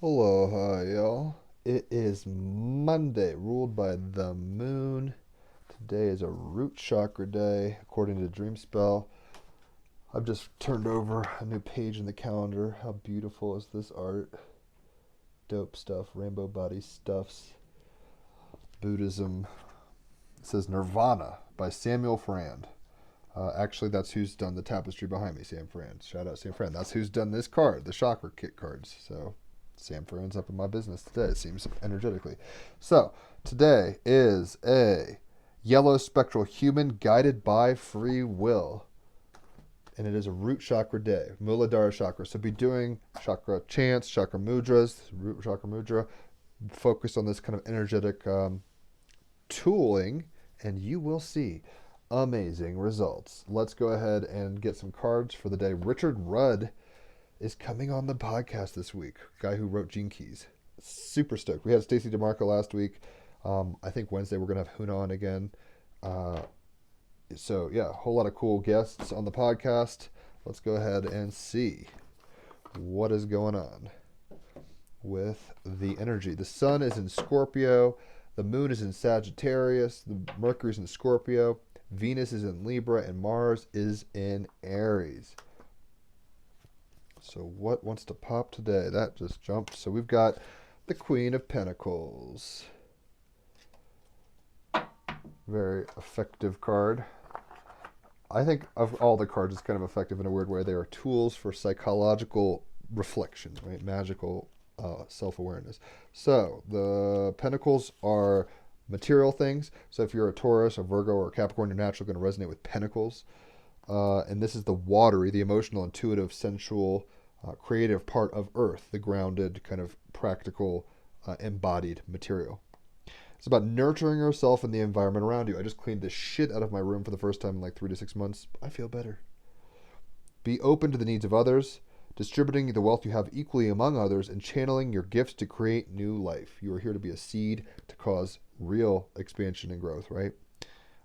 Aloha, y'all. It is Monday, ruled by the moon. Today is a root chakra day, according to Dream Spell. I've just turned over a new page in the calendar. How beautiful is this art? Dope stuff, rainbow body stuffs, Buddhism. It says Nirvana by Samuel Frand. Actually, that's who's done the tapestry behind me, Sam Frand. Shout out Sam Frand. That's who's done this card, the chakra kit cards. So Sam Frand's up in my business today, it seems energetically. So today is a yellow spectral human guided by free will. And it is a root chakra day, Muladhara chakra. So be doing chakra chants, chakra mudras, root chakra mudra. Focus on this kind of energetic tooling, and you will see amazing results. Let's go ahead and get some cards for the day. Richard Rudd is coming on the podcast this week. Guy who wrote Gene Keys. Super stoked. We had Stacey DeMarco last week. I think Wednesday we're gonna have Huna on again. So yeah, a whole lot of cool guests on the podcast. Let's go ahead and see what is going on with the energy. The sun is in Scorpio. The moon is in Sagittarius. The Mercury is in Scorpio. Venus is in Libra, and Mars is in Aries. So what wants to pop today? That just jumped. So we've got the Queen of Pentacles. Very effective card. I think of all the cards, it's kind of effective in a weird way. They are tools for psychological reflection, right? Magical self-awareness. So the Pentacles are material things. So if you're a Taurus, a Virgo, or a Capricorn, you're naturally going to resonate with Pentacles. And this is the watery, the emotional, intuitive, sensual, creative part of Earth, the grounded, kind of practical, embodied material. It's about nurturing yourself and the environment around you. I just cleaned the shit out of my room for the first time in like 3 to 6 months. I feel better. Be open to the needs of others, distributing the wealth you have equally among others, and channeling your gifts to create new life. You are here to be a seed to cause real expansion and growth, right?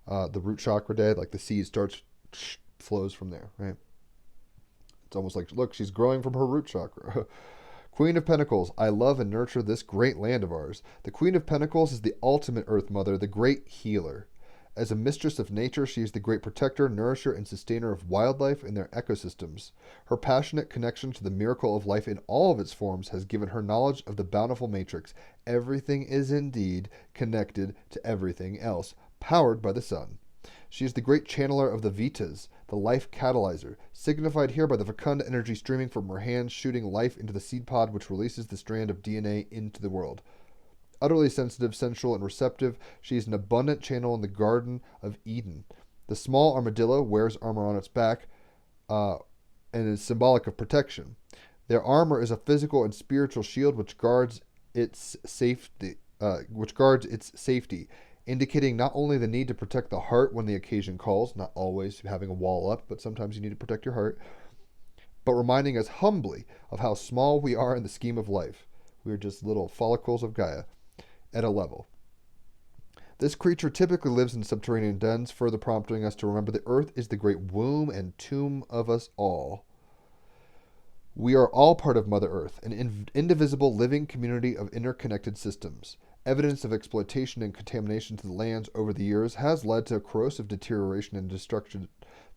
The root chakra day, like the seed flows from there, right? It's almost like, look, she's growing from her root chakra. Queen of Pentacles, I love and nurture this great land of ours. The Queen of Pentacles is the ultimate Earth Mother, the great healer. As a mistress of nature, she is the great protector, nourisher, and sustainer of wildlife and their ecosystems. Her passionate connection to the miracle of life in all of its forms has given her knowledge of the bountiful matrix. Everything is indeed connected to everything else, powered by the sun. She is the great channeler of the Vitas, the life catalyzer, signified here by the fecund energy streaming from her hands, shooting life into the seed pod, which releases the strand of DNA into the world. Utterly sensitive, sensual, and receptive, she is an abundant channel in the Garden of Eden. The small armadillo wears armor on its back and is symbolic of protection. Their armor is a physical and spiritual shield which guards its safety, indicating not only the need to protect the heart when the occasion calls, not always having a wall up, but sometimes you need to protect your heart, but reminding us humbly of how small we are in the scheme of life. We are just little follicles of Gaia at a level. This creature typically lives in subterranean dens, further prompting us to remember the earth is the great womb and tomb of us all. We are all part of Mother Earth, an indivisible living community of interconnected systems. Evidence of exploitation and contamination to the lands over the years has led to corrosive deterioration and destruction,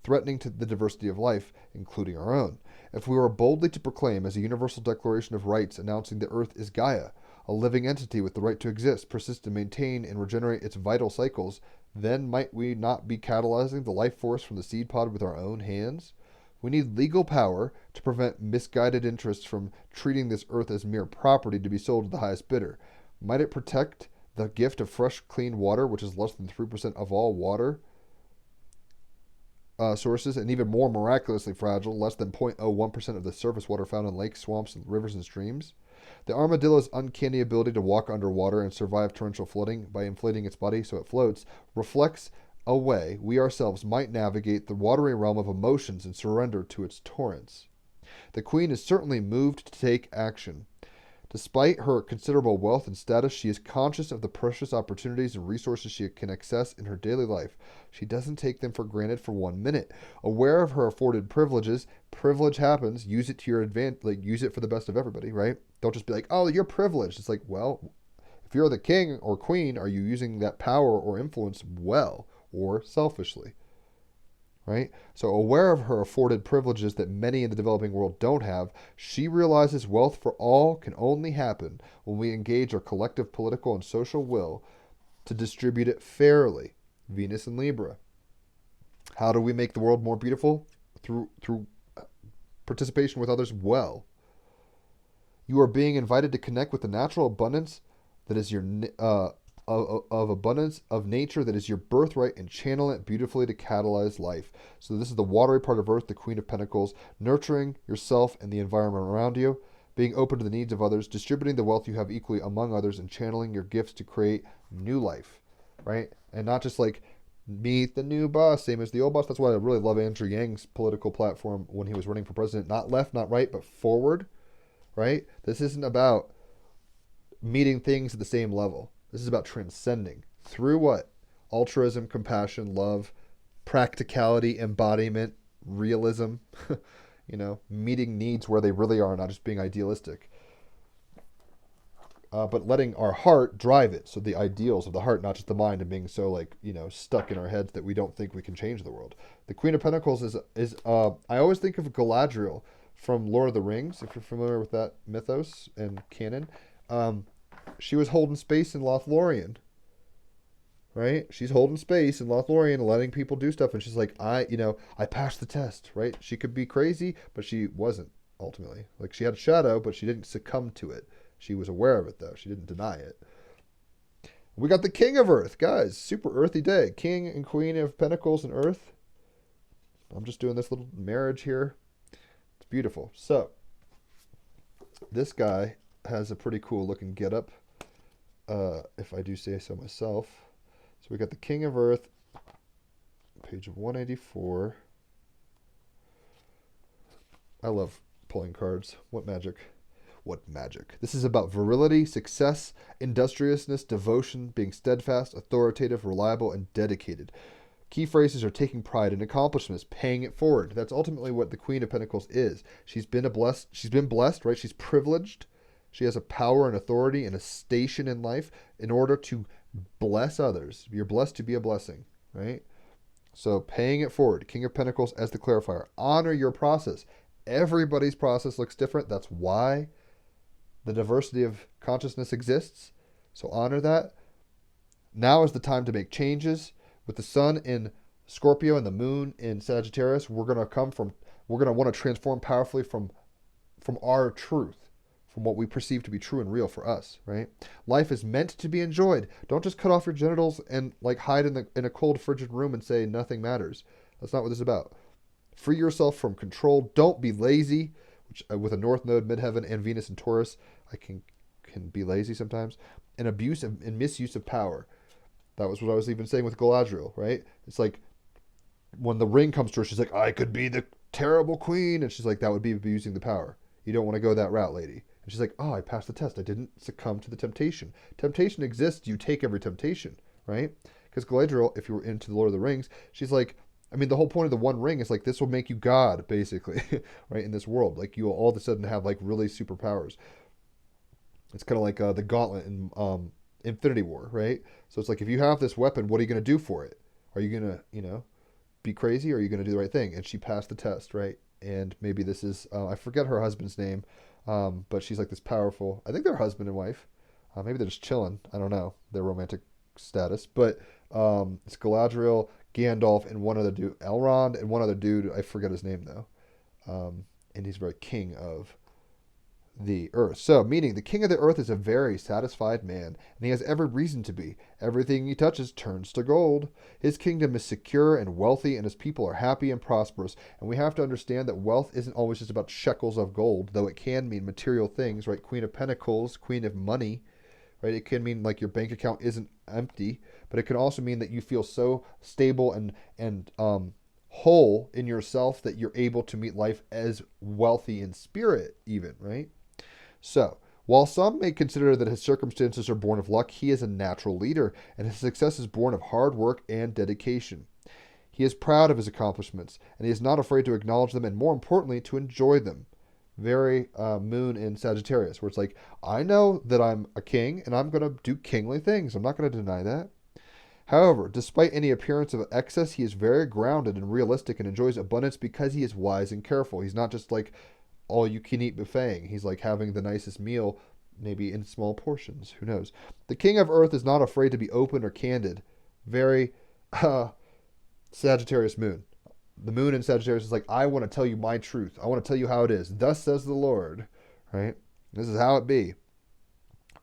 threatening to the diversity of life, including our own. If we were boldly to proclaim as a universal declaration of rights announcing the earth is Gaia, a living entity with the right to exist, persist, and maintain and regenerate its vital cycles, then might we not be catalyzing the life force from the seed pod with our own hands? We need legal power to prevent misguided interests from treating this earth as mere property to be sold to the highest bidder. Might it protect the gift of fresh, clean water, which is less than 3% of all water sources, and even more miraculously fragile, less than 0.01% of the surface water found in lakes, swamps, rivers, and streams? The armadillo's uncanny ability to walk underwater and survive torrential flooding by inflating its body so it floats reflects a way we ourselves might navigate the watery realm of emotions and surrender to its torrents. The Queen is certainly moved to take action. Despite her considerable wealth and status, she is conscious of the precious opportunities and resources she can access in her daily life. She doesn't take them for granted for 1 minute. Aware of her afforded privileges, privilege happens. Use it to your advantage, like use it for the best of everybody, right? Don't just be like, oh, you're privileged. It's like, well, if you're the king or queen, are you using that power or influence well or selfishly? Right? So, aware of her afforded privileges that many in the developing world don't have, she realizes wealth for all can only happen when we engage our collective political and social will to distribute it fairly. Venus and Libra. How do we make the world more beautiful? Through participation with others well. You are being invited to connect with the natural abundance that is your of abundance of nature that is your birthright and channel it beautifully to catalyze life. So this is the watery part of Earth, the Queen of Pentacles, nurturing yourself and the environment around you, being open to the needs of others, distributing the wealth you have equally among others, and channeling your gifts to create new life, right? And not just like meet the new boss, same as the old boss. That's why I really love Andrew Yang's political platform when he was running for president. Not left, not right, but forward, right? This isn't about meeting things at the same level. This is about transcending through what? Altruism, compassion, love, practicality, embodiment, realism, meeting needs where they really are, not just being idealistic. But letting our heart drive it. So the ideals of the heart, not just the mind, and being so stuck in our heads that we don't think we can change the world. The Queen of Pentacles is I always think of Galadriel from Lord of the Rings, if you're familiar with that mythos and canon. She was holding space in Lothlorien, right? She's holding space in Lothlorien, letting people do stuff, and she's like, I passed the test, right? She could be crazy, but she wasn't ultimately. Like she had a shadow, but she didn't succumb to it. She was aware of it though. She didn't deny it. We got the King of Earth, guys. Super earthy day. King and Queen of Pentacles and Earth. I'm just doing this little marriage here. It's beautiful. So this guy has a pretty cool looking getup, if I do say so myself. So we got the King of Earth, page 184. I love pulling cards. What magic. What magic. This is about virility, success, industriousness, devotion, being steadfast, authoritative, reliable, and dedicated. Key phrases are taking pride in accomplishments, paying it forward. That's ultimately what the Queen of Pentacles is. She's been blessed, right? She's privileged. She has a power and authority and a station in life in order to bless others. You're blessed to be a blessing, right? So paying it forward. King of Pentacles as the clarifier. Honor your process. Everybody's process looks different. That's why the diversity of consciousness exists. So honor that. Now is the time to make changes. With the sun in Scorpio and the moon in Sagittarius, we're going to want to transform powerfully from our truth, from what we perceive to be true and real for us, right? Life is meant to be enjoyed. Don't just cut off your genitals and hide in a cold, frigid room and say nothing matters. That's not what this is about. Free yourself from control. Don't be lazy, which with a North Node, Midheaven, and Venus in Taurus, I can be lazy sometimes. And abuse and misuse of power. That was what I was even saying with Galadriel, right? It's like when the ring comes to her, she's like, I could be the terrible queen. And she's like, that would be abusing the power. You don't want to go that route, lady. And she's like, oh, I passed the test. I didn't succumb to the temptation. Temptation exists. You take every temptation, right? Because Galadriel, if you were into the Lord of the Rings, she's like, the whole point of the One Ring is this will make you God, basically, right, in this world. You will all of a sudden have really superpowers. It's kind of like the gauntlet in Infinity War, right? So it's if you have this weapon, what are you going to do for it? Are you going to, be crazy, or are you going to do the right thing? And she passed the test, right? And maybe this is, I forget her husband's name, but she's this powerful, I think they're husband and wife. Maybe they're just chilling. I don't know their romantic status, but it's Galadriel, Gandalf, and one other dude, Elrond, and one other dude. I forget his name though. And he's very king of the earth. So, meaning the king of the earth is a very satisfied man, and he has every reason to be. Everything he touches turns to gold. His kingdom is secure and wealthy, and his people are happy and prosperous. And we have to understand that wealth isn't always just about shekels of gold, though it can mean material things, right? Queen of Pentacles, queen of money, right? It can mean your bank account isn't empty, but it can also mean that you feel so stable and whole in yourself that you're able to meet life as wealthy in spirit even, right? So While some may consider that his circumstances are born of luck, he is a natural leader, and his success is born of hard work and dedication. He is proud of his accomplishments, and he is not afraid to acknowledge them, and more importantly, to enjoy them. Very moon in Sagittarius, where it's like, I know that I'm a king, and I'm going to do kingly things. I'm not going to deny that. However, despite any appearance of excess, he is very grounded and realistic and enjoys abundance because he is wise and careful. He's not just like all you can eat buffeting. He's like having the nicest meal, maybe in small portions. Who knows? The king of earth is not afraid to be open or candid. Very Sagittarius moon. The moon in Sagittarius is like, I want to tell you my truth. I want to tell you how it is. Thus says the Lord. Right? This is how it be.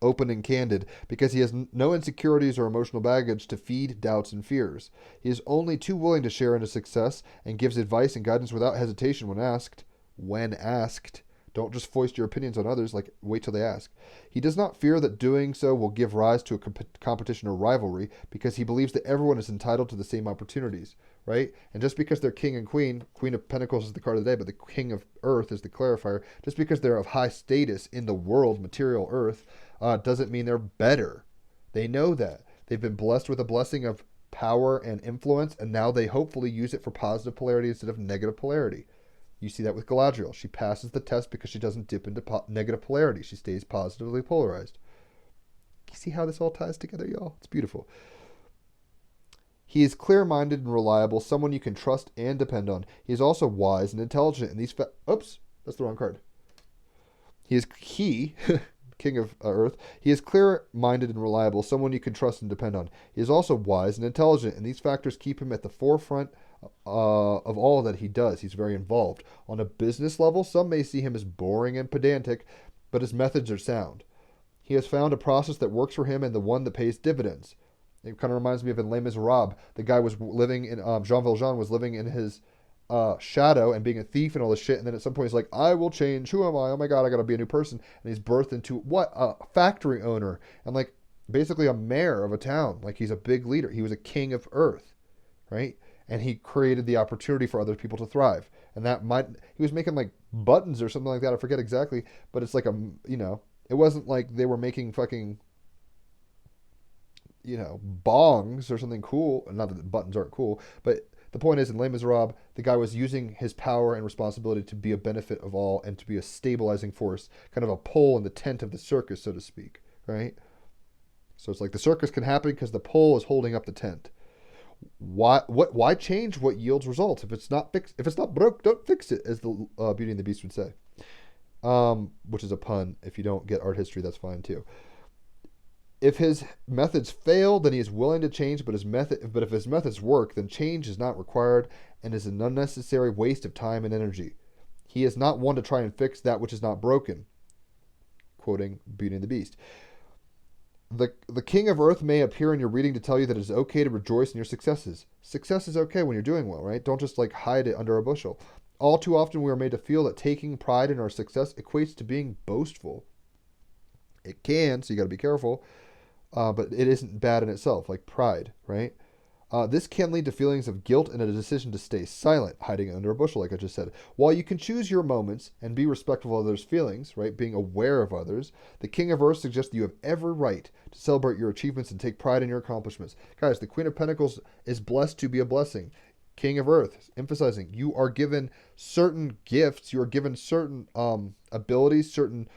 Open and candid, because he has no insecurities or emotional baggage to feed doubts and fears. He is only too willing to share in his success and gives advice and guidance without hesitation when asked. When asked. Don't just foist your opinions on others, like wait till they ask. He does not fear that doing so will give rise to a competition or rivalry, because he believes that everyone is entitled to the same opportunities, right? And just because they're king and queen of pentacles is the card of the day, but the king of earth is the clarifier, just because they're of high status in the world, material earth, doesn't mean they're better. They know that. They've been blessed with a blessing of power and influence, and now they hopefully use it for positive polarity instead of negative polarity. You see that with Galadriel. She passes the test because she doesn't dip into negative polarity. She stays positively polarized. You see how this all ties together, y'all? It's beautiful. He is clear-minded and reliable, someone you can trust and depend on. He is also wise and intelligent. And oops, that's the wrong card. King of earth. He is clear-minded and reliable, someone you can trust and depend on. He is also wise and intelligent, and these factors keep him at the forefront of all that he does. He's very involved. On a business level, some may see him as boring and pedantic, but his methods are sound. He has found a process that works for him and the one that pays dividends. It kind of reminds me of in Les Miserables. The guy was living in, Jean Valjean was living in his shadow and being a thief and all this shit, and then at some point he's like, I will change. Who am I? Oh my God, I gotta be a new person. And he's birthed into what? A factory owner and like basically a mayor of a town. Like he's a big leader. He was a king of earth, right? And he created the opportunity for other people to thrive. And he was making like buttons or something like that. I forget exactly, but it's like it wasn't like they were making fucking, bongs or something cool. Not that buttons aren't cool, but the point is, in Les Miserables, the guy was using his power and responsibility to be a benefit of all and to be a stabilizing force, kind of a pole in the tent of the circus, so to speak, right? So it's like the circus can happen because the pole is holding up the tent. Why change what yields results? If it's not broke, don't fix it, as the Beauty and the Beast would say. Which is a pun. If you don't get art history, that's fine too. If his methods fail, then he is willing to change, but if his methods work, then change is not required and is an unnecessary waste of time and energy. He is not one to try and fix that which is not broken. Quoting Beauty and the Beast. The king of earth may appear in your reading to tell you that it is okay to rejoice in your successes. Success is okay when you're doing well, right? Don't just like hide it under a bushel. All too often we are made to feel that taking pride in our success equates to being boastful. It can, so you got to be careful, but it isn't bad in itself, like pride, right? This can lead to feelings of guilt and a decision to stay silent, hiding under a bushel, like I just said. While you can choose your moments and be respectful of others' feelings, right, being aware of others, the King of Earth suggests that you have every right to celebrate your achievements and take pride in your accomplishments. Guys, the Queen of Pentacles is blessed to be a blessing. King of Earth, emphasizing you are given certain gifts, you are given certain abilities, certain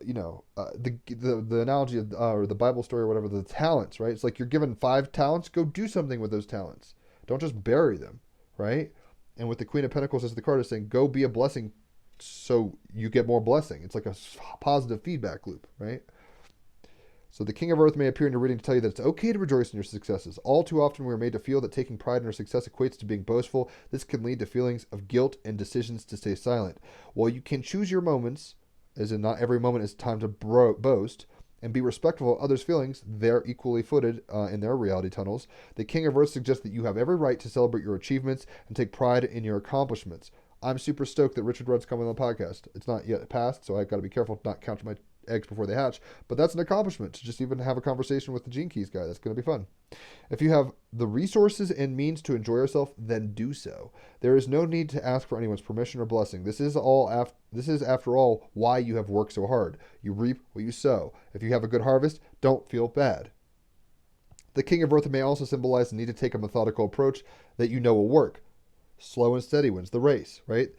the analogy of, or the Bible story or whatever, the talents, right? It's like you're given 5 talents, go do something with those talents. Don't just bury them, right? And with the Queen of Pentacles as the card is saying, go be a blessing so you get more blessing. It's like a positive feedback loop, right? So the King of Earth may appear in your reading to tell you that it's okay to rejoice in your successes. All too often we are made to feel that taking pride in our success equates to being boastful. This can lead to feelings of guilt and decisions to stay silent. While you can choose your moments, as in not every moment is time to boast, and be respectful of others' feelings, they're equally footed in their reality tunnels. The King of Earth suggests that you have every right to celebrate your achievements and take pride in your accomplishments. I'm super stoked that Richard Rudd's coming on the podcast. It's not yet passed, so I've got to be careful to not count my eggs before they hatch. But that's an accomplishment to just even have a conversation with the Gene Keys guy. That's going to be fun. If you have the resources and means to enjoy yourself, then do so. There is no need to ask for anyone's permission or blessing. This is after all why you have worked so hard. You reap what you sow. If you have a good harvest, don't feel bad. The King of Earth may also symbolize the need to take a methodical approach that you know will work. Slow and steady wins the race, right?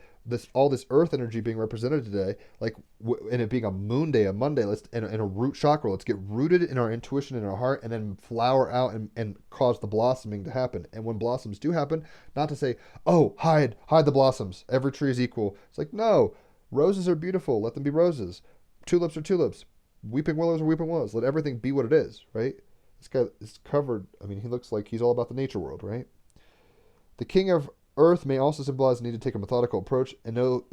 All this earth energy being represented today, like and it being a moon day, a Monday, and a root chakra. Let's get rooted in our intuition, in our heart, and then flower out and cause the blossoming to happen. And when blossoms do happen, not to say, oh, hide the blossoms. Every tree is equal. It's like, no, roses are beautiful. Let them be roses. Tulips are tulips. Weeping willows are weeping willows. Let everything be what it is, right? This guy is covered. I mean, he looks like he's all about the nature world, right? The King of Earth may also symbolize the need to take a methodical approach and know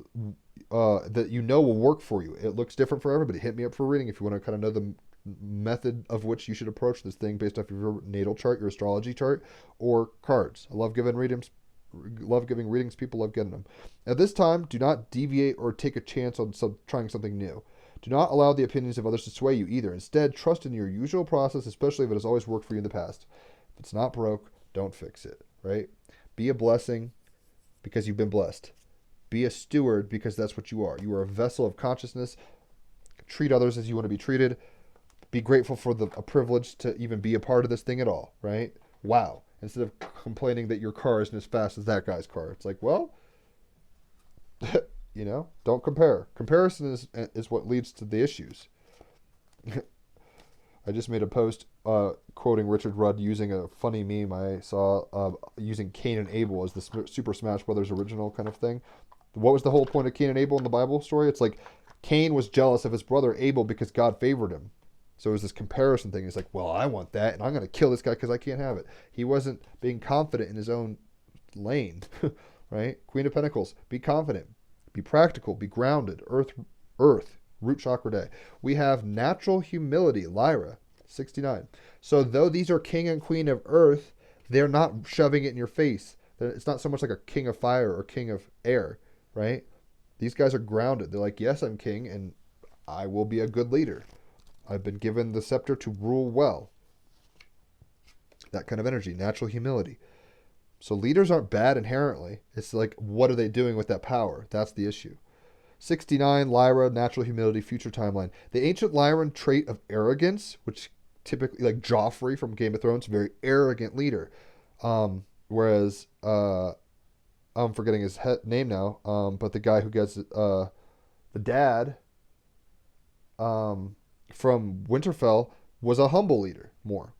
that you know will work for you. It looks different for everybody. Hit me up for a reading if you want to kind of know the method of which you should approach this thing based off of your natal chart, your astrology chart, or cards. I love giving readings. People love getting them. At this time, do not deviate or take a chance on trying something new. Do not allow the opinions of others to sway you either. Instead, trust in your usual process, especially if it has always worked for you in the past. If it's not broke, don't fix it, right? Be a blessing because you've been blessed. Be a steward because that's what you are. You are a vessel of consciousness. Treat others as you want to be treated. Be grateful for a privilege to even be a part of this thing at all, right? Wow. Instead of complaining that your car isn't as fast as that guy's car. It's like, well, don't compare. Comparison is what leads to the issues. I just made a post quoting Richard Rudd using a funny meme I saw using Cain and Abel as the Super Smash Brothers original kind of thing. What was the whole point of Cain and Abel in the Bible story? It's like Cain was jealous of his brother Abel because God favored him. So it was this comparison thing. He's like, well, I want that, and I'm going to kill this guy because I can't have it. He wasn't being confident in his own lane, right? Queen of Pentacles, be confident, be practical, be grounded. Earth, root chakra day. We have natural humility, Lyra, 69. So though these are king and queen of earth, they're not shoving it in your face. It's not so much like a king of fire or king of air, right? These guys are grounded. They're like, yes, I'm king, and I will be a good leader. I've been given the scepter to rule well. That kind of energy, natural humility. So leaders aren't bad inherently. It's like, what are they doing with that power? That's the issue. 69, Lyra, natural humility, future timeline. The ancient Lyran trait of arrogance, which typically, like Joffrey from Game of Thrones, very arrogant leader. Whereas, I'm forgetting his name now, but the guy who gets the dad from Winterfell was a humble leader, more.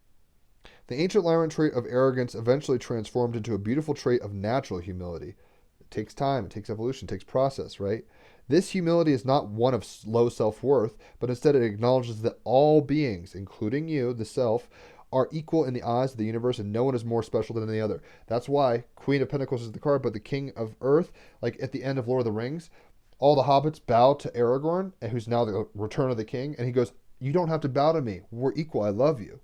The ancient Lyran trait of arrogance eventually transformed into a beautiful trait of natural humility. It takes time, it takes evolution, it takes process, right? This humility is not one of low self-worth, but instead it acknowledges that all beings, including you, the self, are equal in the eyes of the universe and no one is more special than the other. That's why Queen of Pentacles is the card, but the King of Earth, like at the end of Lord of the Rings, all the hobbits bow to Aragorn, who's now the Return of the King, and he goes, you don't have to bow to me. We're equal. I love you.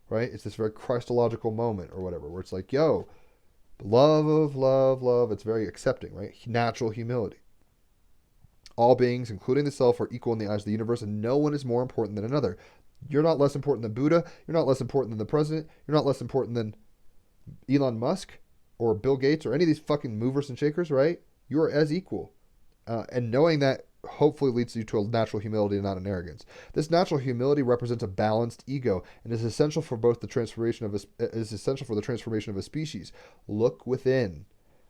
Right? It's this very Christological moment or whatever, where it's like, yo, love. It's very accepting, right? Natural humility. All beings, including the self, are equal in the eyes of the universe, and no one is more important than another. You're not less important than Buddha. You're not less important than the president. You're not less important than Elon Musk or Bill Gates or any of these fucking movers and shakers, right? You are as equal. And knowing that hopefully leads you to a natural humility and not an arrogance. This natural humility represents a balanced ego and is essential for the transformation of a species. Look within.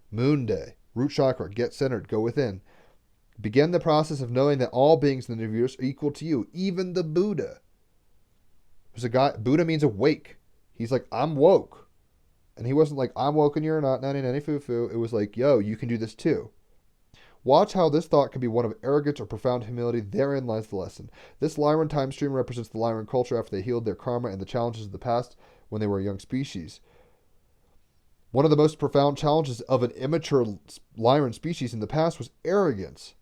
Moon day, root chakra, get centered, go within. Begin the process of knowing that all beings in the universe are equal to you, even the Buddha. There's a guy, Buddha means awake. He's like, I'm woke. And he wasn't like, I'm woke and you're not, nanny foo-foo. It was like, yo, you can do this too. Watch how this thought can be one of arrogance or profound humility. Therein lies the lesson. This Lyran time stream represents the Lyran culture after they healed their karma and the challenges of the past when they were a young species. One of the most profound challenges of an immature Lyran species in the past was arrogance.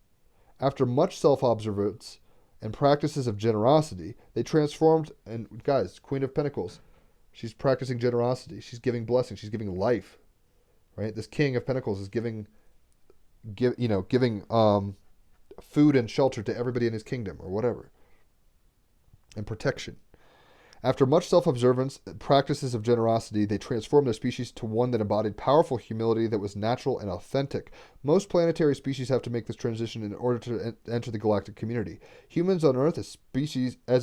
After much self-observance and practices of generosity, they transformed, and guys, Queen of Pentacles, she's practicing generosity. She's giving blessings. She's giving life, right? This King of Pentacles is giving food and shelter to everybody in his kingdom or whatever. and protection. After much self-observance and practices of generosity, they transformed their species to one that embodied powerful humility that was natural and authentic. Most planetary species have to make this transition in order to enter the galactic community. Humans on Earth, as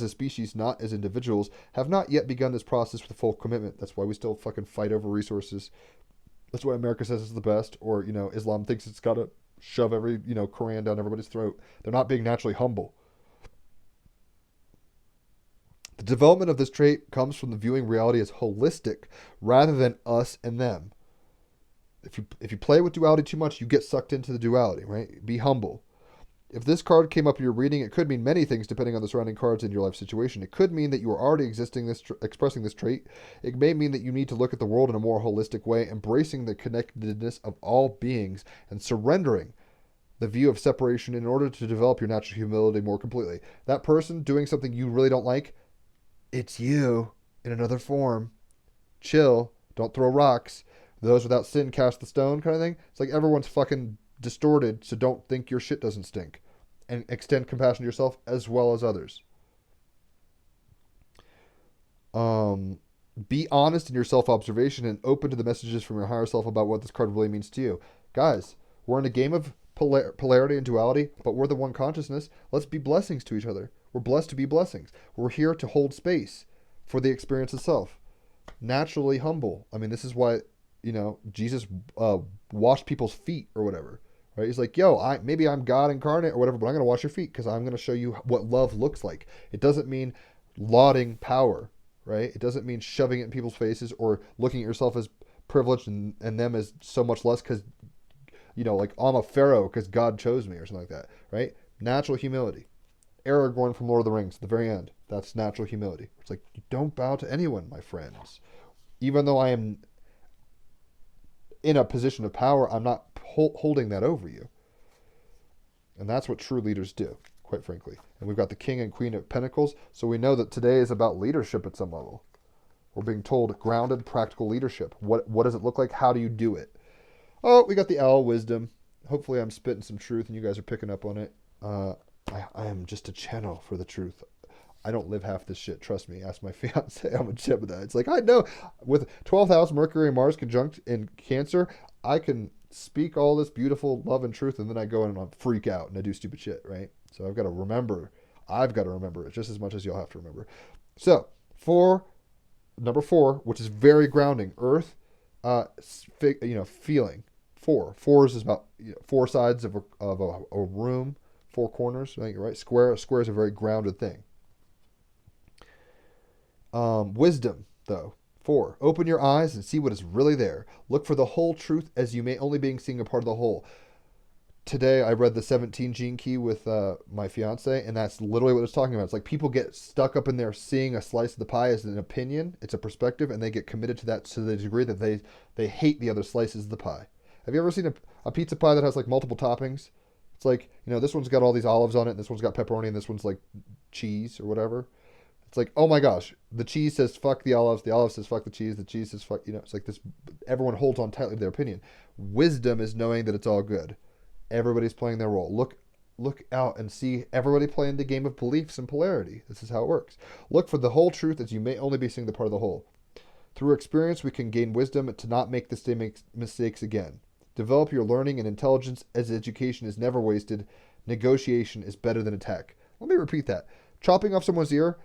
a species, not as individuals, have not yet begun this process with full commitment. That's why we still fucking fight over resources. That's why America says it's the best, or Islam thinks it's got to shove every Quran down everybody's throat. They're not being naturally humble. The development of this trait comes from the viewing reality as holistic rather than us and them. If you play with duality too much, you get sucked into the duality, right? Be humble. If this card came up in your reading, it could mean many things depending on the surrounding cards in your life situation. It could mean that you are already expressing this trait. It may mean that you need to look at the world in a more holistic way, embracing the connectedness of all beings and surrendering the view of separation in order to develop your natural humility more completely. That person doing something you really don't like, it's you in another form. Chill. Don't throw rocks. Those without sin cast the stone kind of thing. It's like everyone's fucking distorted, so don't think your shit doesn't stink. And extend compassion to yourself as well as others. Be honest in your self-observation and open to the messages from your higher self about what this card really means to you. Guys, we're in a game of polarity and duality, but we're the one consciousness. Let's be blessings to each other. We're blessed to be blessings. We're here to hold space for the experience itself. Naturally humble. I mean, this is why, Jesus washed people's feet or whatever, right? He's like, maybe I'm God incarnate or whatever, but I'm going to wash your feet because I'm going to show you what love looks like. It doesn't mean lauding power, right? It doesn't mean shoving it in people's faces or looking at yourself as privileged and them as so much less because, like I'm a pharaoh because God chose me or something like that, right? Natural humility. Aragorn from Lord of the Rings, at the very end. That's natural humility. It's like, you don't bow to anyone, my friends. Even though I am in a position of power, I'm not holding that over you. And that's what true leaders do, quite frankly. And we've got the King and Queen of Pentacles, so we know that today is about leadership at some level. We're being told grounded, practical leadership. What does it look like? How do you do it? Oh, we got the Owl Wisdom. Hopefully I'm spitting some truth and you guys are picking up on it. I am just a channel for the truth. I don't live half this shit. Trust me. Ask my fiance. I'm a Gemini. It's like, I know with 12th house Mercury and Mars conjunct in Cancer, I can speak all this beautiful love and truth, and then I go in and I freak out and I do stupid shit, right? So I've got to remember it just as much as y'all have to remember. So number 4, which is very grounding, Earth, feeling. 4 is about 4 sides of a room. 4 corners, right? Square is a very grounded thing. Wisdom, though. 4. Open your eyes and see what is really there. Look for the whole truth as you may only be seeing a part of the whole. Today, I read the 17 gene key with my fiance, and that's literally what it's talking about. It's like people get stuck up in there seeing a slice of the pie as an opinion. It's a perspective, and they get committed to that to the degree that they hate the other slices of the pie. Have you ever seen a pizza pie that has like multiple toppings? It's like, this one's got all these olives on it, and this one's got pepperoni, and this one's like cheese or whatever. It's like, oh my gosh, the cheese says fuck the olive says fuck the cheese says fuck, it's like this, everyone holds on tightly to their opinion. Wisdom is knowing that it's all good. Everybody's playing their role. Look out and see everybody playing the game of beliefs and polarity. This is how it works. Look for the whole truth as you may only be seeing the part of the whole. Through experience, we can gain wisdom to not make the same mistakes again. Develop your learning and intelligence as education is never wasted. Negotiation is better than attack. Let me repeat that. Chopping off someone's ear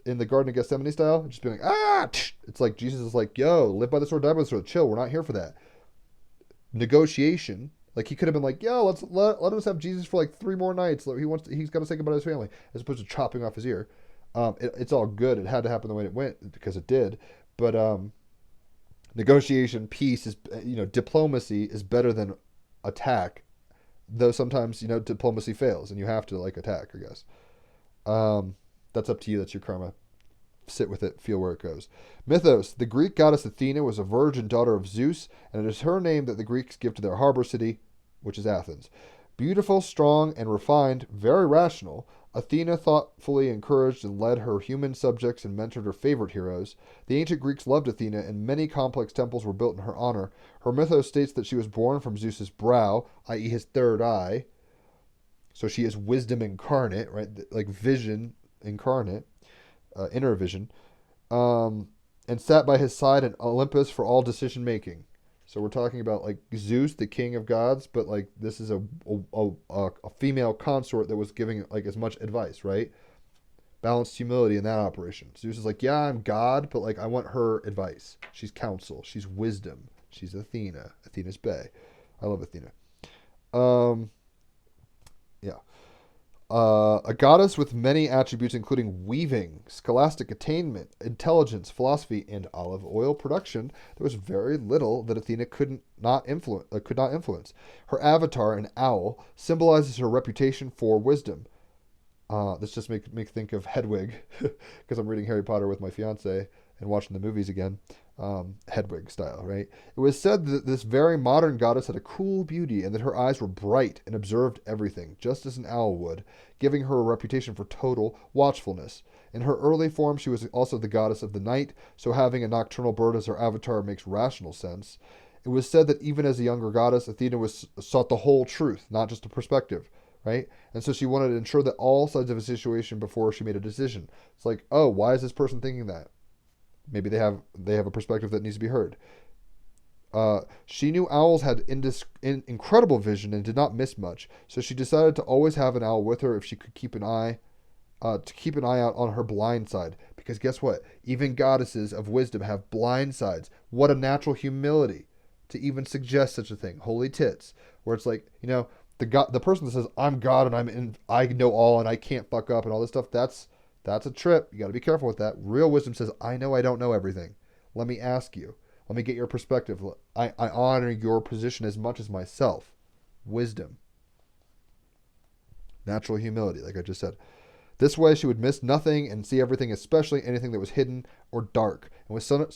in the Garden of Gethsemane style, just being like, it's like Jesus is like, yo, live by the sword, die by the sword. Chill, we're not here for that. Negotiation, like he could have been like, yo, let us have Jesus for like 3 more nights. He's got to say goodbye to his family, as opposed to chopping off his ear. It's all good. It had to happen the way it went because it did. But negotiation, peace is, diplomacy is better than attack, though sometimes, diplomacy fails and you have to attack, I guess. That's up to you. That's your karma. Sit with it. Feel where it goes. Mythos. The Greek goddess Athena was a virgin daughter of Zeus, and it is her name that the Greeks give to their harbor city, which is Athens. Beautiful, strong, and refined, very rational, Athena thoughtfully encouraged and led her human subjects and mentored her favorite heroes. The ancient Greeks loved Athena, and many complex temples were built in her honor. Her mythos states that she was born from Zeus's brow, i.e. his third eye. So she is wisdom incarnate, right? Like vision incarnate, inner vision, and sat by his side in Olympus for all decision making. So we're talking about like Zeus, the king of gods, but like this is a female consort that was giving like as much advice, right? Balanced humility in that operation. Zeus is like, yeah, I'm God, but like I want her advice. She's counsel. She's wisdom. She's Athena. Athena's bae. I love Athena. Yeah. A goddess with many attributes, including weaving, scholastic attainment, intelligence, philosophy, and olive oil production. There was very little that Athena could not influence. Her avatar, an owl, symbolizes her reputation for wisdom. This just make think of Hedwig, because I'm reading Harry Potter with my fiance and watching the movies again, Hedwig style, right? It was said that this very modern goddess had a cool beauty and that her eyes were bright and observed everything, just as an owl would, giving her a reputation for total watchfulness. In her early form, she was also the goddess of the night, so having a nocturnal bird as her avatar makes rational sense. It was said that even as a younger goddess, Athena sought the whole truth, not just a perspective, right? And so she wanted to ensure that all sides of a situation before she made a decision. It's like, oh, why is this person thinking that? Maybe they have a perspective that needs to be heard. She knew owls had incredible vision and did not miss much, so she decided to always have an owl with her if she could keep an eye out on her blind side. Because guess what? Even goddesses of wisdom have blind sides. What a natural humility to even suggest such a thing. Holy tits. Where it's like, the person that says, I'm God and I know all and I can't fuck up and all this stuff, that's a trip. You got to be careful with that. Real wisdom says, I know I don't know everything. Let me ask you. Let me get your perspective. I honor your position as much as myself. Wisdom. Natural humility, like I just said. This way she would miss nothing and see everything, especially anything that was hidden or dark. And with Sun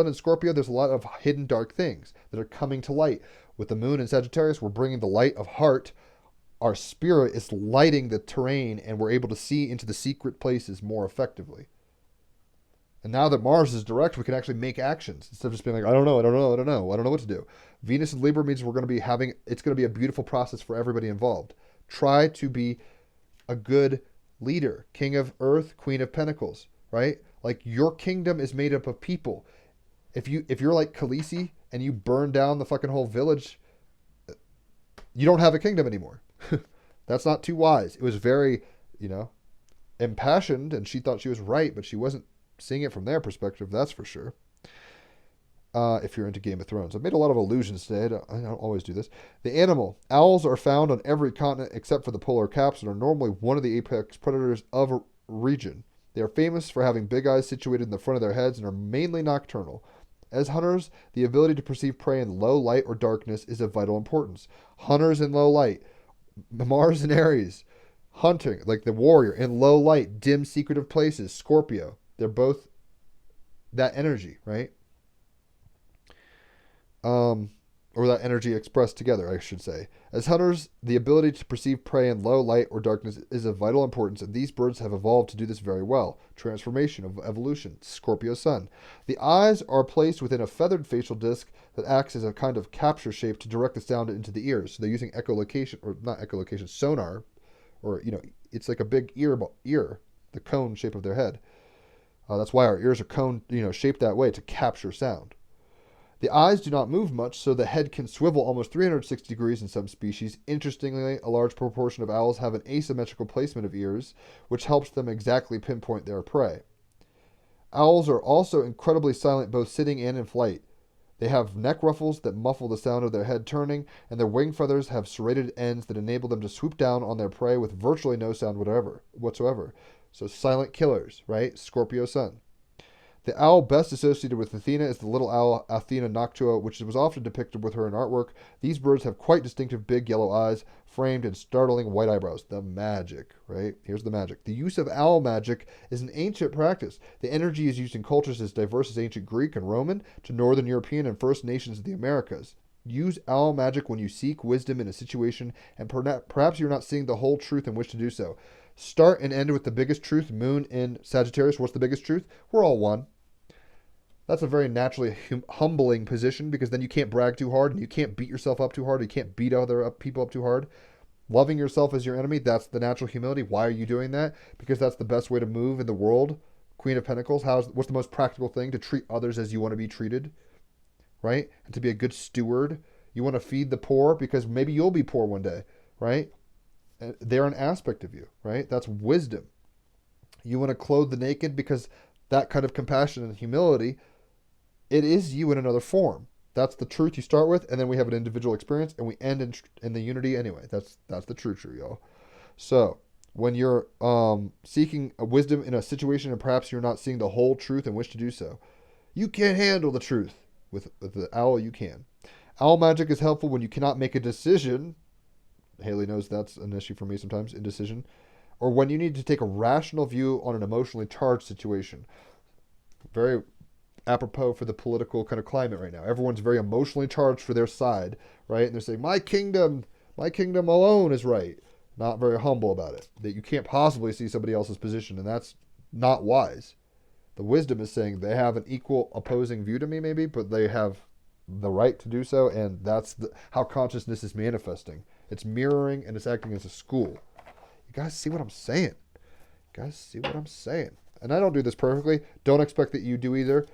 and Scorpio, there's a lot of hidden dark things that are coming to light. With the moon in Sagittarius, we're bringing the light of heart. Our spirit is lighting the terrain, and we're able to see into the secret places more effectively. And now that Mars is direct, we can actually make actions instead of just being like, I don't know what to do. Venus in Libra means it's going to be a beautiful process for everybody involved. Try to be a good leader, King of Earth, Queen of Pentacles, right? Like your kingdom is made up of people. If you're like Khaleesi and you burn down the fucking whole village, you don't have a kingdom anymore. That's not too wise. It was very, impassioned, and she thought she was right, but she wasn't seeing it from their perspective, that's for sure. If you're into Game of Thrones. I've made a lot of allusions today. I don't always do this. The animal. Owls are found on every continent except for the polar caps and are normally one of the apex predators of a region. They are famous for having big eyes situated in the front of their heads and are mainly nocturnal. As hunters, the ability to perceive prey in low light or darkness is of vital importance. Hunters in low light. Mars and Aries. Hunting, like the warrior, in low light, dim, secretive places. Scorpio. They're both that energy, right? Or that energy expressed together, I should say. As hunters, the ability to perceive prey in low light or darkness is of vital importance, and these birds have evolved to do this very well. Transformation of evolution. Scorpio Sun. The eyes are placed within a feathered facial disc that acts as a kind of capture shape to direct the sound into the ears. So they're using sonar, or it's like a big ear, the cone shape of their head. That's why our ears are cone, shaped that way to capture sound. The eyes do not move much, so the head can swivel almost 360 degrees in some species. Interestingly, a large proportion of owls have an asymmetrical placement of ears, which helps them exactly pinpoint their prey. Owls are also incredibly silent both sitting and in flight. They have neck ruffles that muffle the sound of their head turning, and their wing feathers have serrated ends that enable them to swoop down on their prey with virtually no sound whatsoever. So silent killers, right? Scorpio Sun. The owl best associated with Athena is the little owl Athena noctua, which was often depicted with her in artwork. These birds have quite distinctive big yellow eyes, framed in startling white eyebrows. The magic, right? Here's the magic. The use of owl magic is an ancient practice. The energy is used in cultures as diverse as ancient Greek and Roman to Northern European and First Nations of the Americas. Use owl magic when you seek wisdom in a situation, and perhaps you're not seeing the whole truth and wish to do so. Start and end with the biggest truth. Moon in Sagittarius. What's the biggest truth? We're all one. That's a very naturally humbling position, because then you can't brag too hard and you can't beat yourself up too hard. You can't beat other people up too hard. Loving yourself as your enemy, that's the natural humility. Why are you doing that? Because that's the best way to move in the world. Queen of Pentacles, what's the most practical thing? To treat others as you want to be treated, right? And to be a good steward. You want to feed the poor because maybe you'll be poor one day, right? They're an aspect of you, right? That's wisdom. You want to clothe the naked because that kind of compassion and humility, it is you in another form. That's the truth you start with, and then we have an individual experience, and we end in the unity anyway. That's the true, y'all. So when you're seeking a wisdom in a situation, and perhaps you're not seeing the whole truth and wish to do so, you can't handle the truth. With the owl, you can. Owl magic is helpful when you cannot make a decision. Haley knows that's an issue for me sometimes, indecision. Or when you need to take a rational view on an emotionally charged situation. Very apropos for the political kind of climate right now. Everyone's very emotionally charged for their side, right? And they're saying, my kingdom alone is right. Not very humble about it. That you can't possibly see somebody else's position, and that's not wise. The wisdom is saying they have an equal opposing view to me, maybe, but they have the right to do so, and that's how consciousness is manifesting. It's mirroring, and it's acting as a school. You guys see what I'm saying? And I don't do this perfectly. Don't expect that you do either.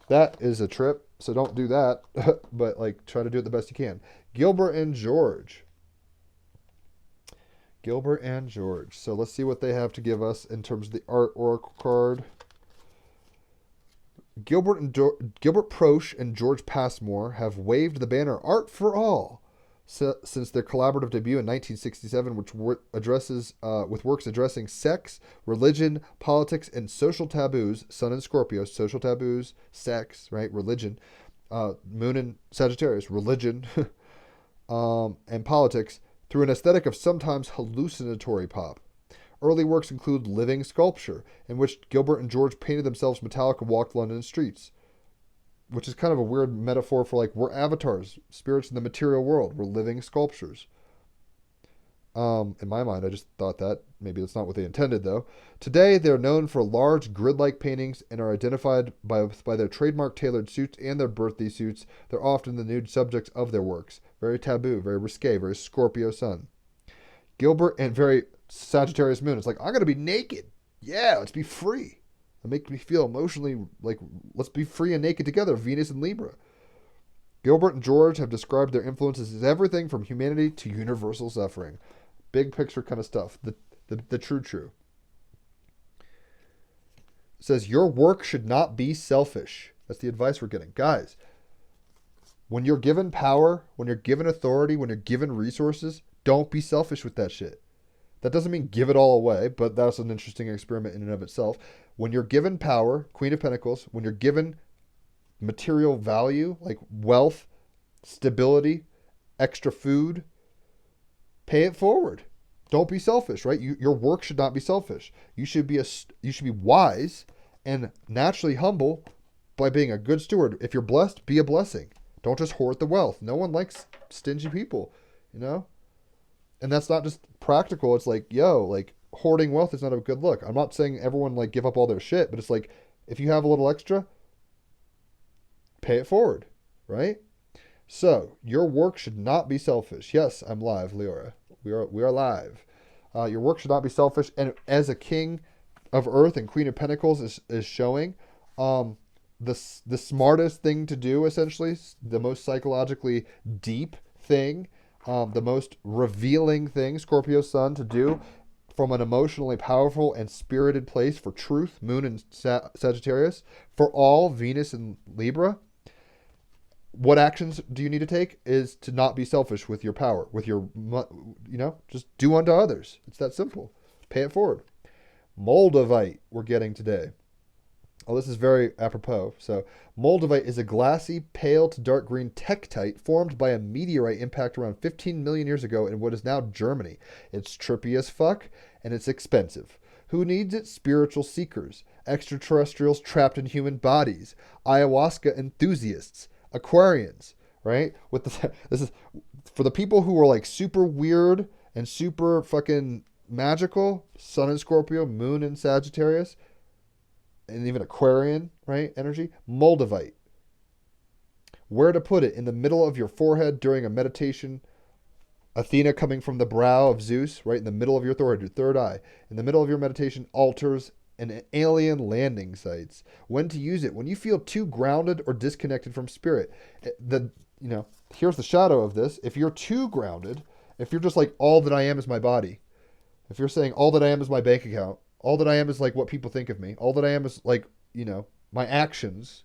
That is a trip, so don't do that. But like, try to do it the best you can. Gilbert and George. So let's see what they have to give us in terms of the art oracle card. Gilbert Proche and George Passmore have waved the banner Art for All since their collaborative debut in 1967, which addresses with works addressing sex, religion, politics, and social taboos. Sun in Scorpio, social taboos, sex, right? Religion. Moon in Sagittarius, religion, and politics, through an aesthetic of sometimes hallucinatory pop. Early works include Living Sculpture, in which Gilbert and George painted themselves metallic and walked London streets, which is kind of a weird metaphor for like, we're avatars, spirits in the material world. We're living sculptures. In my mind, I just thought that. Maybe that's not what they intended, though. Today, they're known for large grid-like paintings and are identified by their trademark tailored suits and their birthday suits. They're often the nude subjects of their works. Very taboo, very risque, very Scorpio sun. Gilbert and very Sagittarius moon. It's like, I'm going to be naked. Yeah, let's be free. It makes me feel emotionally like, let's be free and naked together, Venus and Libra. Gilbert and George have described their influences as everything from humanity to universal suffering. Big picture kind of stuff. The true. It says, your work should not be selfish. That's the advice we're getting. Guys, when you're given power, when you're given authority, when you're given resources, don't be selfish with that shit. That doesn't mean give it all away, but that's an interesting experiment in and of itself. When you're given power, Queen of Pentacles, when you're given material value, like wealth, stability, extra food, pay it forward. Don't be selfish, right? Your work should not be selfish. You should be wise and naturally humble by being a good steward. If you're blessed, be a blessing. Don't just hoard the wealth. No one likes stingy people, you know? And that's not just practical. It's like, like hoarding wealth is not a good look. I'm not saying everyone like give up all their shit, but it's like, if you have a little extra, pay it forward, right? So your work should not be selfish. Yes, I'm live, Leora. We are live. Your work should not be selfish. And as a king of earth and Queen of Pentacles is showing, the smartest thing to do, essentially, the most psychologically deep thing, the most revealing thing, Scorpio sun, to do from an emotionally powerful and spirited place for truth, Moon and Sagittarius, for all, Venus and Libra. What actions do you need to take is to not be selfish with your power, with your, just do unto others. It's that simple. Pay it forward. Moldavite we're getting today. Oh, this is very apropos. So Moldavite is a glassy, pale to dark green tektite formed by a meteorite impact around 15 million years ago in what is now Germany. It's trippy as fuck, and it's expensive. Who needs it? Spiritual seekers, extraterrestrials trapped in human bodies, ayahuasca enthusiasts, Aquarians, right? This is for the people who are like super weird and super fucking magical. Sun in Scorpio, Moon in Sagittarius, and even Aquarian, right? Energy. Moldavite. Where to put it? In the middle of your forehead during a meditation Athena coming from the brow of Zeus, right in the middle of your forehead, your third eye, in the middle of your meditation, altars and alien landing sites. When to use it? When you feel too grounded or disconnected from spirit. Here's the shadow of this. If you're too grounded, if you're just like, all that I am is my body, if you're saying all that I am is my bank account, all that I am is like what people think of me, all that I am is like, my actions,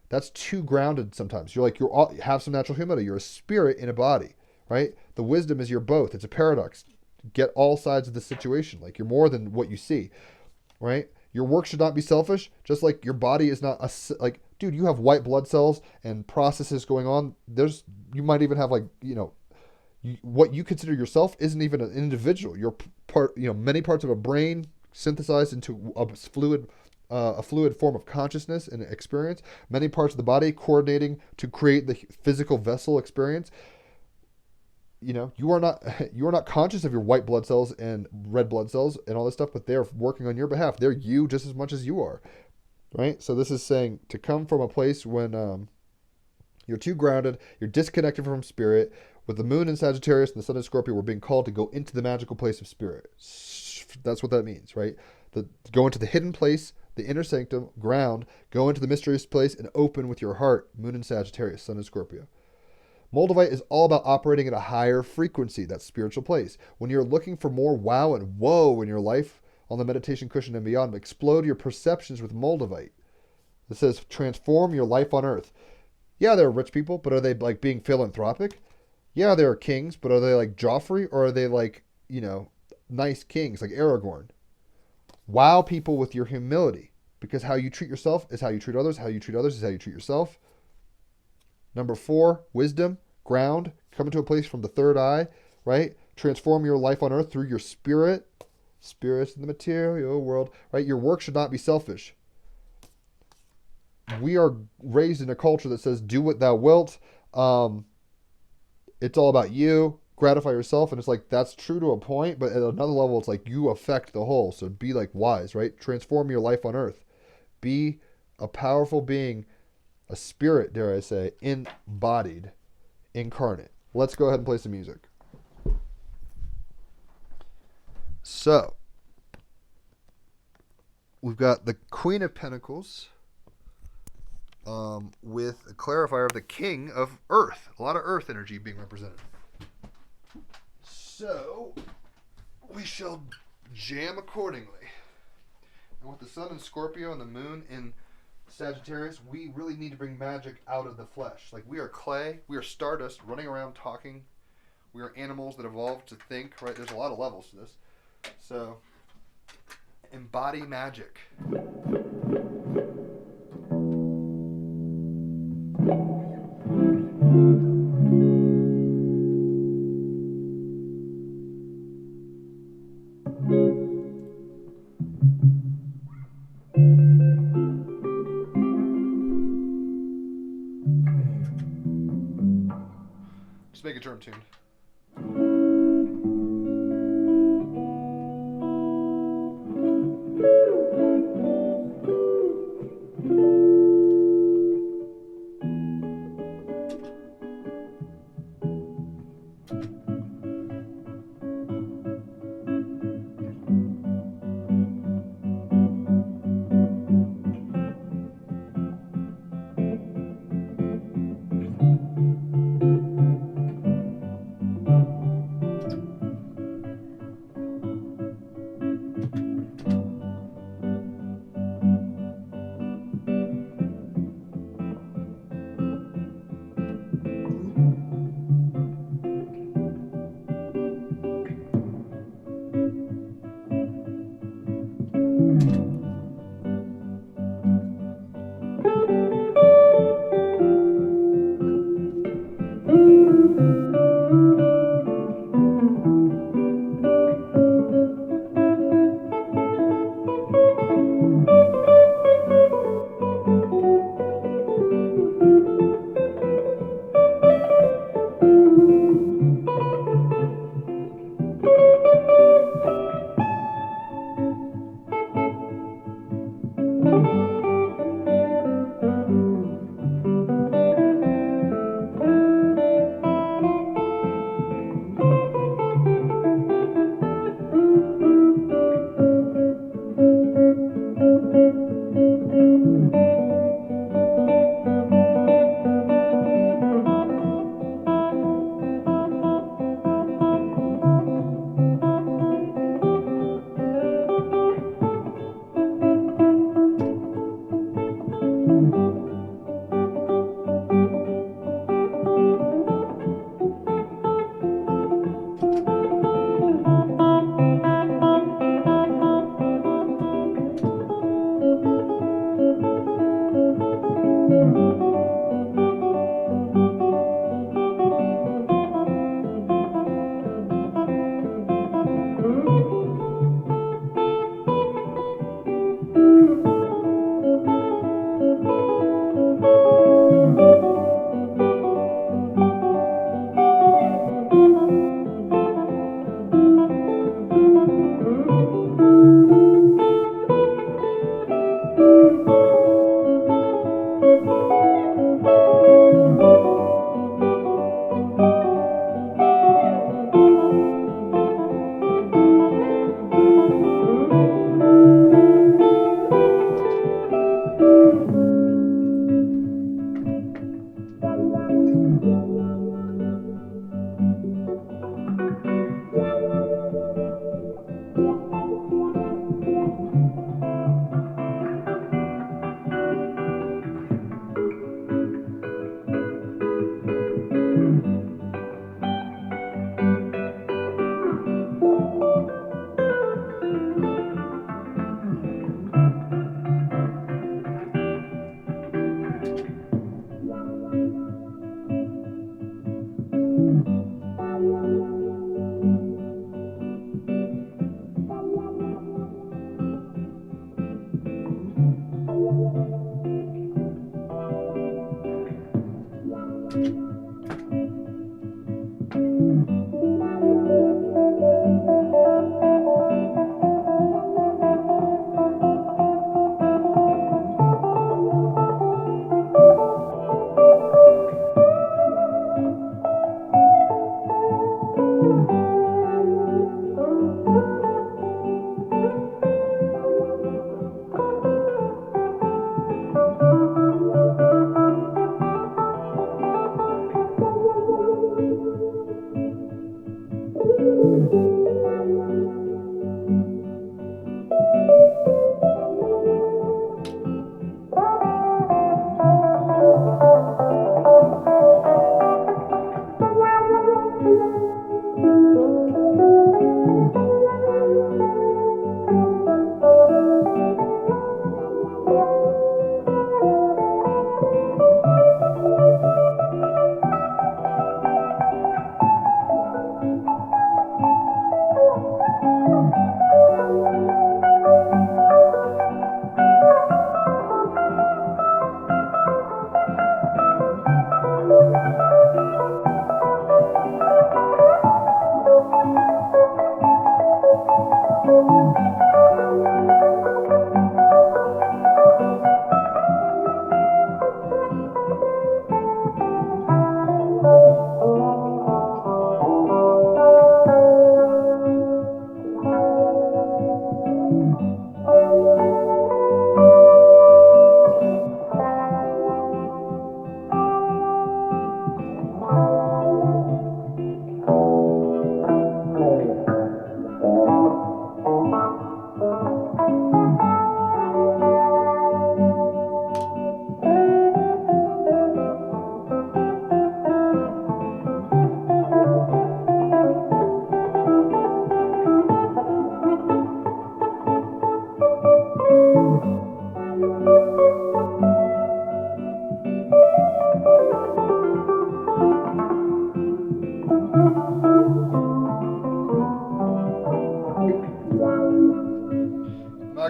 that's too grounded sometimes. Have some natural humility. You're a spirit in a body, right? The wisdom is you're both. It's a paradox. Get all sides of the situation. Like, you're more than what you see, right? Your work should not be selfish, just like your body is not like, dude, you have white blood cells and processes going on. You might even have what you consider yourself isn't even an individual. You're many parts of a brain synthesized into a fluid form of consciousness and experience. Many parts of the body coordinating to create the physical vessel experience. You are not conscious of your white blood cells and red blood cells and all this stuff, but they're working on your behalf. They're you just as much as you are, right? So this is saying to come from a place when you're too grounded, you're disconnected from spirit. With the moon in Sagittarius and the sun in Scorpio, we're being called to go into the magical place of spirit. That's what that means, right? Go into the hidden place, the inner sanctum, ground, go into the mysterious place and open with your heart. Moon in Sagittarius, sun in Scorpio. Moldavite is all about operating at a higher frequency, that spiritual place. When you're looking for more wow and whoa in your life on the meditation cushion and beyond, explode your perceptions with Moldavite. It says transform your life on earth. Yeah, there are rich people, but are they like being philanthropic? Yeah, there are kings, but are they like Joffrey, or are they like, nice kings like Aragorn? Wow people with your humility, because how you treat yourself is how you treat others. How you treat others is how you treat yourself. Number 4, wisdom, ground, come into a place from the third eye, right? Transform your life on earth through your spirit. Spirits in the material world, right? Your work should not be selfish. We are raised in a culture that says, do what thou wilt. It's all about you. Gratify yourself. And it's like, that's true to a point. But at another level, it's like you affect the whole. So be like wise, right? Transform your life on earth. Be a powerful being, a spirit, dare I say, embodied, incarnate. Let's go ahead and play some music. So, we've got the Queen of Pentacles with a clarifier of the King of Earth. A lot of Earth energy being represented. So, we shall jam accordingly. And with the sun in Scorpio and the moon in Sagittarius, we really need to bring magic out of the flesh. Like, we are clay, we are stardust running around talking. We are animals that evolved to think, right? There's a lot of levels to this. So, embody magic. Just make it drum tuned.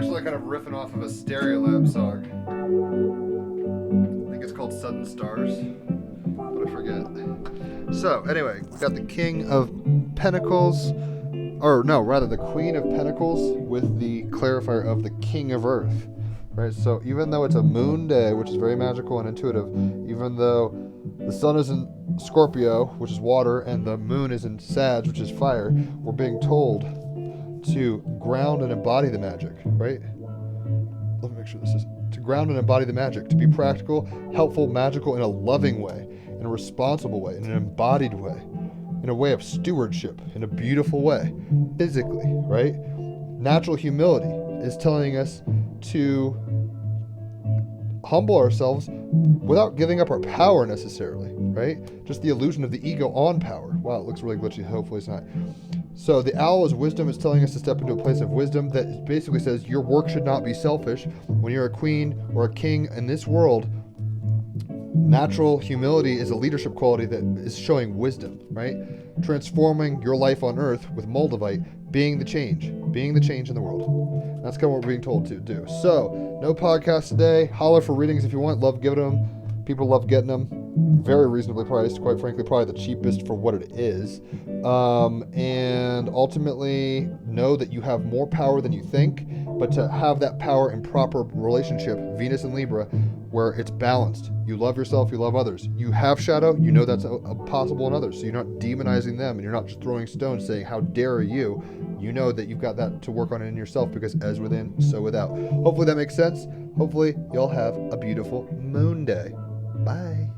actually kind of riffing off of a Stereolab song. I think it's called Sudden Stars, but I forget. So, anyway, we got the King of Pentacles, or no, rather the Queen of Pentacles with the clarifier of the King of Earth, right? So even though it's a moon day, which is very magical and intuitive, even though the sun is in Scorpio, which is water, and the moon is in Sag, which is fire, we're being told to ground and embody the magic, right? Let me make sure this is to ground and embody the magic, to be practical, helpful, magical in a loving way, in a responsible way, in an embodied way, in a way of stewardship, in a beautiful way, physically, right? Natural humility is telling us to humble ourselves without giving up our power necessarily, right? Just the illusion of the ego on power. Wow, it looks really glitchy. Hopefully it's not. So the owl is wisdom, is telling us to step into a place of wisdom that basically says your work should not be selfish. When you're a queen or a king in this world, natural humility is a leadership quality that is showing wisdom, right? Transforming your life on earth with Moldavite, being the change in the world. That's kind of what we're being told to do. So, no podcast today. Holler for readings if you want. Love giving them. People love getting them. Very reasonably priced. Quite frankly, probably the cheapest for what it is. And ultimately, know that you have more power than you think. But to have that power in proper relationship, Venus and Libra, where it's balanced. You love yourself, you love others. You have shadow, you know that's possible in others. So you're not demonizing them and you're not just throwing stones saying, how dare you? You know that you've got that to work on in yourself because as within, so without. Hopefully that makes sense. Hopefully you'll have a beautiful moon day. Bye.